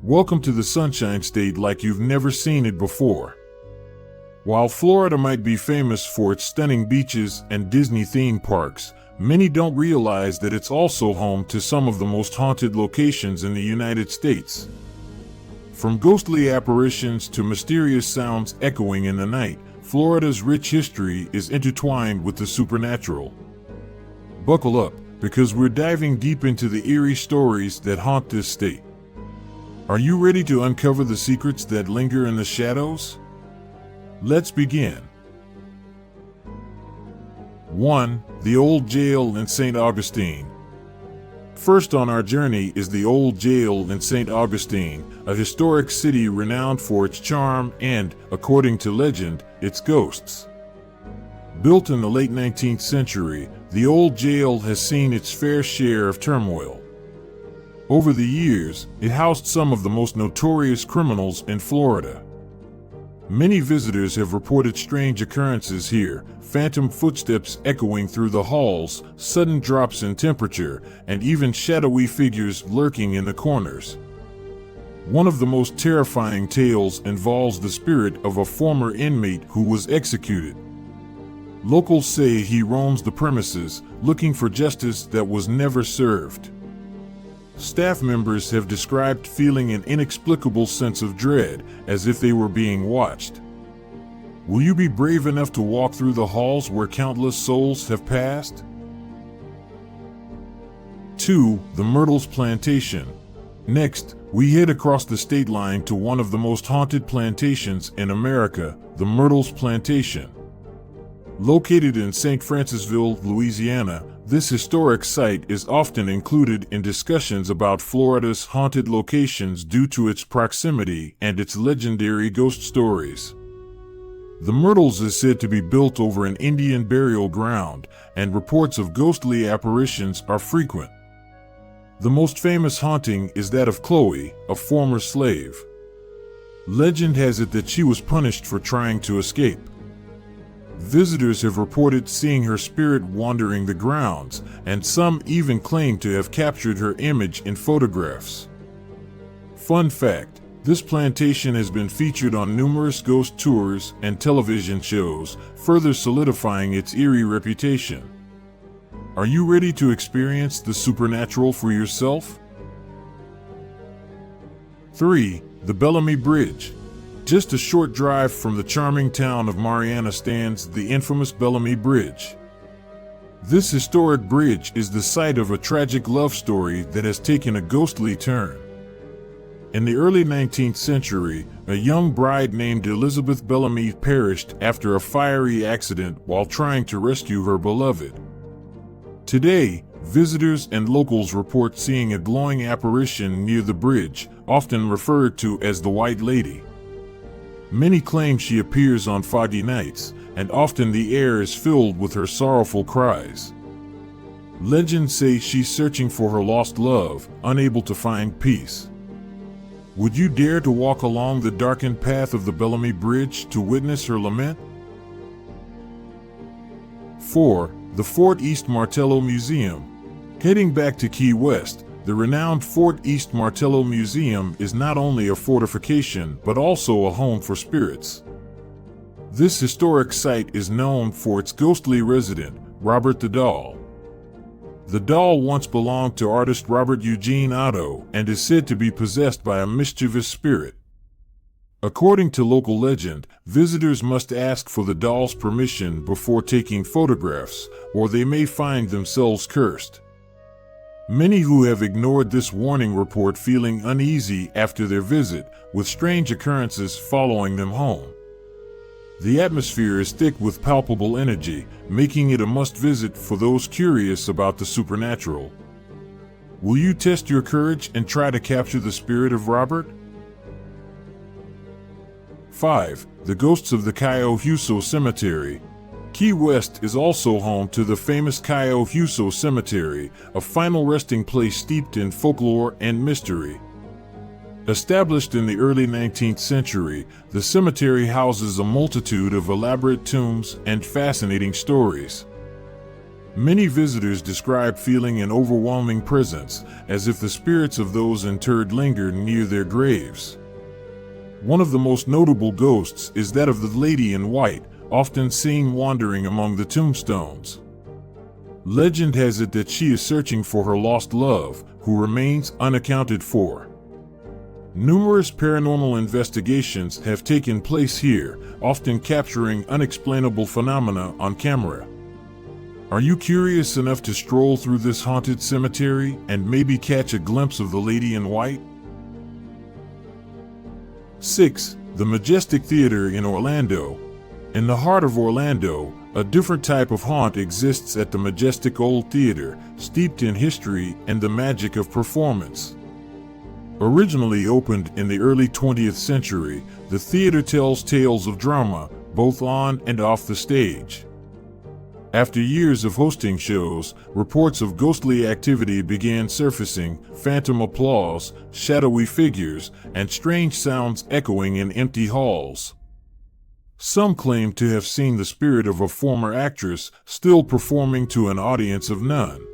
Welcome to the Sunshine State like you've never seen it before. While Florida might be famous for its stunning beaches and Disney theme parks, many don't realize that it's also home to some of the most haunted locations in the United States. From ghostly apparitions to mysterious sounds echoing in the night, Florida's rich history is intertwined with the supernatural. Buckle up, because we're diving deep into the eerie stories that haunt this state. Are you ready to uncover the secrets that linger in the shadows? Let's begin. 1. The Old Jail in St. Augustine. First on our journey is the Old Jail in St. Augustine, a historic city renowned for its charm and, according to legend, its ghosts. Built in the late 19th century, the Old Jail has seen its fair share of turmoil. Over the years, it housed some of the most notorious criminals in Florida. Many visitors have reported strange occurrences here, phantom footsteps echoing through the halls, sudden drops in temperature, and even shadowy figures lurking in the corners. One of the most terrifying tales involves the spirit of a former inmate who was executed. Locals say he roams the premises, looking for justice that was never served. Staff members have described feeling an inexplicable sense of dread, as if they were being watched. Will you be brave enough to walk through the halls where countless souls have passed? 2. The Myrtles Plantation. Next, we head across the state line to one of the most haunted plantations in America, the Myrtles Plantation. Located in St. Francisville, Louisiana, this historic site is often included in discussions about Florida's haunted locations due to its proximity and its legendary ghost stories. The Myrtles is said to be built over an Indian burial ground, and reports of ghostly apparitions are frequent. The most famous haunting is that of Chloe, a former slave. Legend has it that she was punished for trying to escape. Visitors have reported seeing her spirit wandering the grounds, and some even claim to have captured her image in photographs. Fun fact, this plantation has been featured on numerous ghost tours and television shows, further solidifying its eerie reputation. Are you ready to experience the supernatural for yourself? 3. The Bellamy Bridge. Just a short drive from the charming town of Marianna stands the infamous Bellamy Bridge. This historic bridge is the site of a tragic love story that has taken a ghostly turn. In the early 19th century, a young bride named Elizabeth Bellamy perished after a fiery accident while trying to rescue her beloved. Today, visitors and locals report seeing a glowing apparition near the bridge, often referred to as the White Lady. Many claim she appears on foggy nights, and often the air is filled with her sorrowful cries. Legends say she's searching for her lost love, unable to find peace. Would you dare to walk along the darkened path of the Bellamy Bridge to witness her lament? 4. The Fort East Martello Museum. Heading back to Key West, the renowned Fort East Martello Museum is not only a fortification but also a home for spirits. This historic site is known for its ghostly resident, Robert the Doll. The doll once belonged to artist Robert Eugene Otto and is said to be possessed by a mischievous spirit. According to local legend, visitors must ask for the doll's permission before taking photographs, or they may find themselves cursed. Many who have ignored this warning report feeling uneasy after their visit, with strange occurrences following them home. The atmosphere is thick with palpable energy, making it a must-visit for those curious about the supernatural. Will you test your courage and try to capture the spirit of Robert? 5. The Ghosts of the Cayo Huso Cemetery. Key West is also home to the famous Cayo Huso Cemetery, a final resting place steeped in folklore and mystery. Established in the early 19th century, the cemetery houses a multitude of elaborate tombs and fascinating stories. Many visitors describe feeling an overwhelming presence, as if the spirits of those interred linger near their graves. One of the most notable ghosts is that of the lady in white, often seen wandering among the tombstones. Legend has it that she is searching for her lost love, who remains unaccounted for. Numerous paranormal investigations have taken place here, often capturing unexplainable phenomena on camera. Are you curious enough to stroll through this haunted cemetery and maybe catch a glimpse of the lady in white? 6. The Majestic Theater in Orlando. In the heart of Orlando, a different type of haunt exists at the majestic old theater, steeped in history and the magic of performance. Originally opened in the early 20th century, the theater tells tales of drama, both on and off the stage. After years of hosting shows, reports of ghostly activity began surfacing, phantom applause, shadowy figures, and strange sounds echoing in empty halls. Some claim to have seen the spirit of a former actress still performing to an audience of none.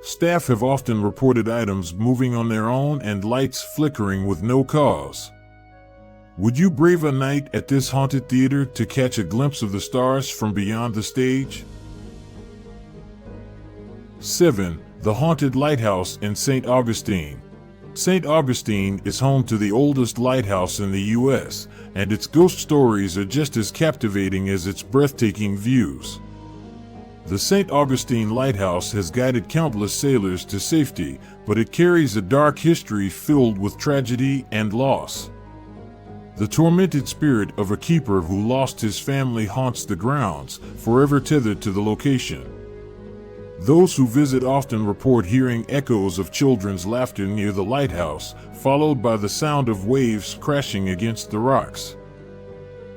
Staff have often reported items moving on their own and lights flickering with no cause. Would you brave a night at this haunted theater to catch a glimpse of the stars from beyond the stage? 7. The Haunted Lighthouse in St. Augustine. St. Augustine is home to the oldest lighthouse in the U.S., and its ghost stories are just as captivating as its breathtaking views. The St. Augustine Lighthouse has guided countless sailors to safety, but it carries a dark history filled with tragedy and loss. The tormented spirit of a keeper who lost his family haunts the grounds, forever tethered to the location. Those who visit often report hearing echoes of children's laughter near the lighthouse, followed by the sound of waves crashing against the rocks.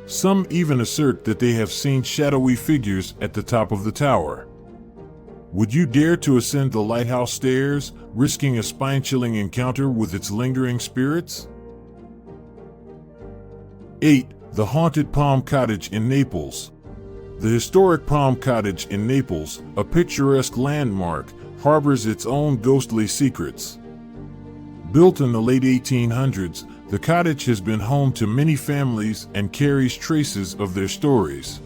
Some even assert that they have seen shadowy figures at the top of the tower. Would you dare to ascend the lighthouse stairs, risking a spine-chilling encounter with its lingering spirits? 8. The Haunted Palm Cottage in Naples. The historic Palm Cottage in Naples, a picturesque landmark, harbors its own ghostly secrets. Built in the late 1800s, the cottage has been home to many families and carries traces of their stories.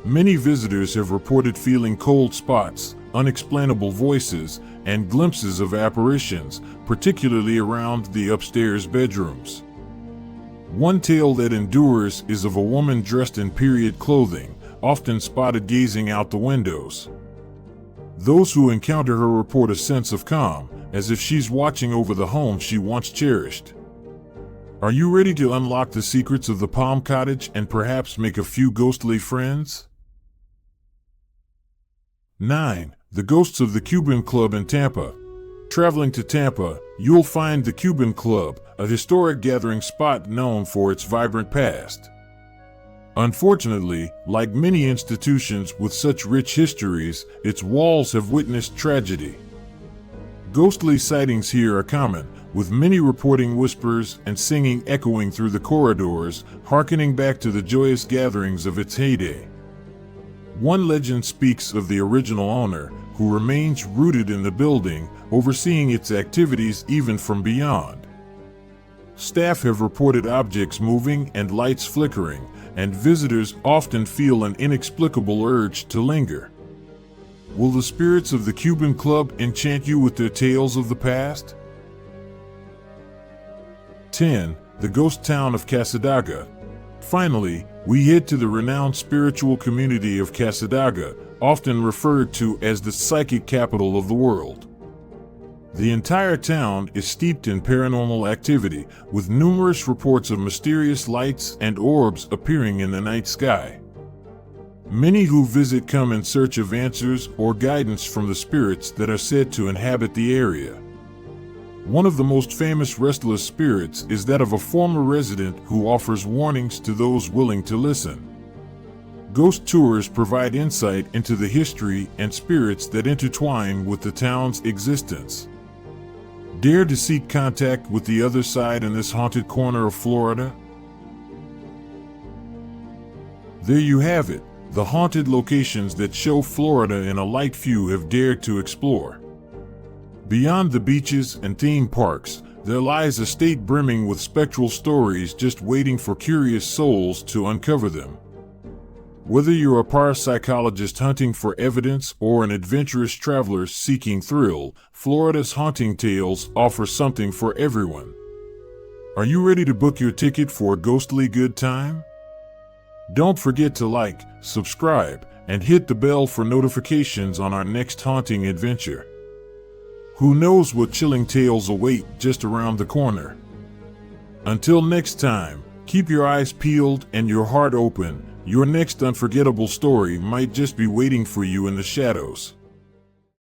Many visitors have reported feeling cold spots, unexplainable voices, and glimpses of apparitions, particularly around the upstairs bedrooms. One tale that endures is of a woman dressed in period clothing, often spotted gazing out the windows. Those who encounter her report a sense of calm, as if she's watching over the home she once cherished. Are you ready to unlock the secrets of the Palm Cottage and perhaps make a few ghostly friends? 9. The Ghosts of the Cuban Club in Tampa. Traveling to Tampa, you'll find the Cuban Club, a historic gathering spot known for its vibrant past. Unfortunately, like many institutions with such rich histories, its walls have witnessed tragedy. Ghostly sightings here are common, with many reporting whispers and singing echoing through the corridors, hearkening back to the joyous gatherings of its heyday. One legend speaks of the original owner, who remains rooted in the building, overseeing its activities even from beyond. Staff have reported objects moving and lights flickering, and visitors often feel an inexplicable urge to linger. Will the spirits of the Cuban Club enchant you with their tales of the past? 10. The Ghost Town of Casadaga. Finally, we head to the renowned spiritual community of Casadaga, often referred to as the psychic capital of the world. The entire town is steeped in paranormal activity, with numerous reports of mysterious lights and orbs appearing in the night sky. Many who visit come in search of answers or guidance from the spirits that are said to inhabit the area. One of the most famous restless spirits is that of a former resident who offers warnings to those willing to listen. Ghost tours provide insight into the history and spirits that intertwine with the town's existence. Dare to seek contact with the other side in this haunted corner of Florida? There you have it, the haunted locations that show Florida in a light few have dared to explore. Beyond the beaches and theme parks, there lies a state brimming with spectral stories just waiting for curious souls to uncover them. Whether you're a parapsychologist hunting for evidence or an adventurous traveler seeking thrill, Florida's haunting tales offer something for everyone. Are you ready to book your ticket for a ghostly good time? Don't forget to like, subscribe, and hit the bell for notifications on our next haunting adventure. Who knows what chilling tales await just around the corner? Until next time, keep your eyes peeled and your heart open. Your next unforgettable story might just be waiting for you in the shadows.